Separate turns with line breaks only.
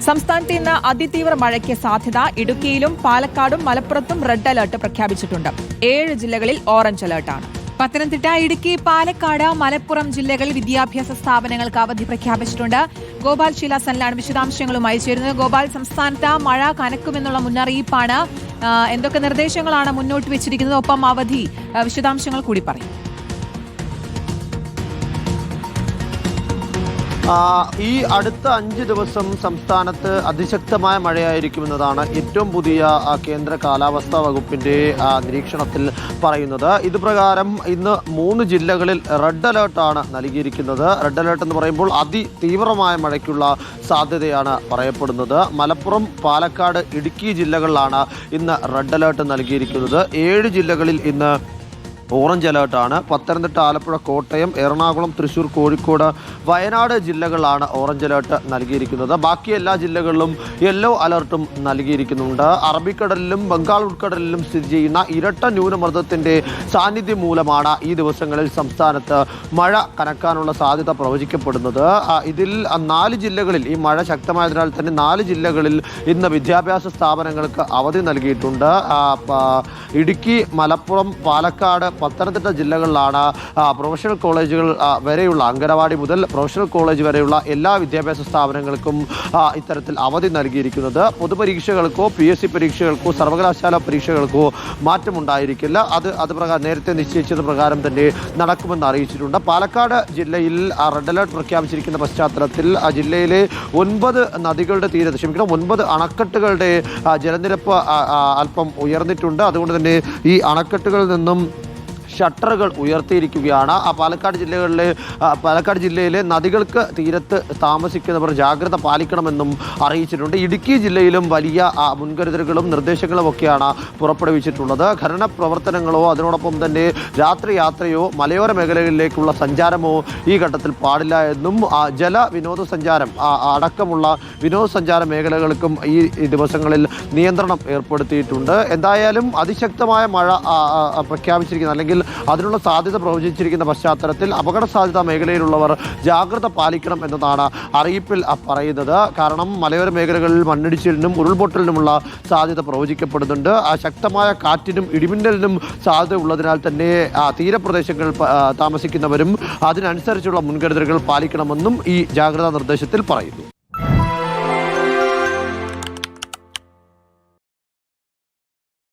സംസ്ഥാനത്ത് ഇന്ന് അതിതീവ്ര മഴയ്ക്ക് സാധ്യത. ഇടുക്കിയിലും പാലക്കാടും മലപ്പുറത്തും റെഡ് അലർട്ട് പ്രഖ്യാപിച്ചിട്ടുണ്ട്. 7 ജില്ലകളിൽ ഓറഞ്ച് അലർട്ടാണ്.
പത്തനംതിട്ട, ഇടുക്കി, പാലക്കാട്, മലപ്പുറം ജില്ലകളിൽ വിദ്യാഭ്യാസ സ്ഥാപനങ്ങൾക്ക് അവധി പ്രഖ്യാപിച്ചിട്ടുണ്ട്. ഗോപാൽ ശീലാസനിലാണ് വിശദാംശങ്ങളുമായി ചേരുന്നത്. ഗോപാൽ, സംസ്ഥാനത്ത് മഴ കനക്കുമെന്നുള്ള മുന്നറിയിപ്പാണ്. എന്തൊക്കെ നിർദ്ദേശങ്ങളാണ് മുന്നോട്ട് വെച്ചിരിക്കുന്നത്? ഒപ്പം അവധി വിശദാംശങ്ങൾ കൂടി പറയും.
ഈ അടുത്ത 5 ദിവസം സംസ്ഥാനത്ത് അതിശക്തമായ മഴയായിരിക്കുമെന്നതാണ് ഏറ്റവും പുതിയ കേന്ദ്ര കാലാവസ്ഥാ വകുപ്പിന്റെ നിരീക്ഷണത്തിൽ പറയുന്നത്. ഇതുപ്രകാരം ഇന്ന് 3 ജില്ലകളിൽ റെഡ് അലേർട്ടാണ് നൽകിയിരിക്കുന്നത്. റെഡ് അലേർട്ട് എന്ന് പറയുമ്പോൾ അതിതീവ്രമായ മഴയ്ക്കുള്ള സാധ്യതയാണ് പറയപ്പെടുന്നത്. മലപ്പുറം, പാലക്കാട്, ഇടുക്കി ജില്ലകളിലാണ് ഇന്ന് റെഡ് അലേർട്ട് നൽകിയിരിക്കുന്നത്. 7 ജില്ലകളിൽ ഇന്ന് ഓറഞ്ച് അലേർട്ടാണ്. പത്തനംതിട്ട, ആലപ്പുഴ, കോട്ടയം, എറണാകുളം, തൃശ്ശൂർ, കോഴിക്കോട്, വയനാട് ജില്ലകളിലാണ് ഓറഞ്ച് അലേർട്ട് നൽകിയിരിക്കുന്നത്. ബാക്കി എല്ലാ ജില്ലകളിലും യെല്ലോ അലർട്ടും നൽകിയിരിക്കുന്നുണ്ട്. അറബിക്കടലിലും ബംഗാൾ ഉൾക്കടലിലും സ്ഥിതി ചെയ്യുന്ന ഇരട്ട ന്യൂനമർദ്ദത്തിൻ്റെ സാന്നിധ്യം മൂലമാണ് ഈ ദിവസങ്ങളിൽ സംസ്ഥാനത്ത് മഴ കനക്കാനുള്ള സാധ്യത പ്രവചിക്കപ്പെടുന്നത്. ഇതിൽ 4 ജില്ലകളിൽ ഈ മഴ ശക്തമായതിനാൽ തന്നെ 4 ജില്ലകളിൽ ഇന്ന് വിദ്യാഭ്യാസ സ്ഥാപനങ്ങൾക്ക് അവധി നൽകിയിട്ടുണ്ട്. ഇടുക്കി, മലപ്പുറം, പാലക്കാട്, പത്തനംതിട്ട ജില്ലകളിലാണ് പ്രൊഫഷണൽ കോളേജുകൾ വരെയുള്ള അംഗനവാടി മുതൽ പ്രൊഫഷണൽ കോളേജ് വരെയുള്ള എല്ലാ വിദ്യാഭ്യാസ സ്ഥാപനങ്ങൾക്കും ഇത്തരത്തിൽ അവധി നൽകിയിരിക്കുന്നത്. പൊതുപരീക്ഷകൾക്കോ PSC പരീക്ഷകൾക്കോ സർവകലാശാല പരീക്ഷകൾക്കോ മാറ്റമുണ്ടായിരിക്കില്ല. അത് പ്രകാരം നേരത്തെ നിശ്ചയിച്ചത് പ്രകാരം തന്നെ നടക്കുമെന്ന് അറിയിച്ചിട്ടുണ്ട്. പാലക്കാട് ജില്ലയിൽ റെഡ് അലേർട്ട് പ്രഖ്യാപിച്ചിരിക്കുന്ന പശ്ചാത്തലത്തിൽ ജില്ലയിലെ 9 നദികളുടെ തീരത്ത് 9 അണക്കെട്ടുകളുടെ ജലനിരപ്പ് അല്പം ഉയർന്നിട്ടുണ്ട്. അതുകൊണ്ട് തന്നെ ഈ അണക്കെട്ടുകളിൽ നിന്നും ഷട്ടറുകൾ ഉയർത്തിയിരിക്കുകയാണ്. പാലക്കാട് ജില്ലയിലെ നദികൾക്ക് തീരത്ത് താമസിക്കുന്നവർ ജാഗ്രത പാലിക്കണമെന്നും അറിയിച്ചിട്ടുണ്ട്. ഇടുക്കി ജില്ലയിലും വലിയ മുൻകരുതലുകളും നിർദ്ദേശങ്ങളും ഒക്കെയാണ് പുറപ്പെടുവിച്ചിട്ടുള്ളത്. ഖനന പ്രവർത്തനങ്ങളോ അതിനോടൊപ്പം തന്നെ രാത്രി യാത്രയോ മലയോര മേഖലകളിലേക്കുള്ള സഞ്ചാരമോ ഈ ഘട്ടത്തിൽ പാടില്ല എന്നും വിനോദസഞ്ചാരം അടക്കമുള്ള വിനോദസഞ്ചാര മേഖലകൾക്കും ഈ ദിവസങ്ങളിൽ നിയന്ത്രണം ഏർപ്പെടുത്തിയിട്ടുണ്ട്. എന്തായാലും അതിശക്തമായ മഴ പ്രഖ്യാപിച്ചിരിക്കുന്ന അല്ലെങ്കിൽ അതിനുള്ള സാധ്യത പ്രവചിച്ചിരിക്കുന്ന പശ്ചാത്തലത്തിൽ അപകട സാധ്യതാ മേഖലയിലുള്ളവർ ജാഗ്രത പാലിക്കണം എന്നതാണ് അറിയിപ്പിൽ പറയുന്നത്. കാരണം മലയോര മേഖലകളിൽ മണ്ണിടിച്ചിലിനും ഉരുൾപൊട്ടലിനുമുള്ള സാധ്യത പ്രവചിക്കപ്പെടുന്നുണ്ട്. ശക്തമായ കാറ്റിനും ഇടിമിന്നലിനും സാധ്യത ഉള്ളതിനാൽ തന്നെ തീരപ്രദേശങ്ങളിൽ താമസിക്കുന്നവരും അതിനനുസരിച്ചുള്ള മുൻകരുതലുകൾ പാലിക്കണമെന്നും ഈ ജാഗ്രതാ നിർദ്ദേശത്തിൽ പറയുന്നു.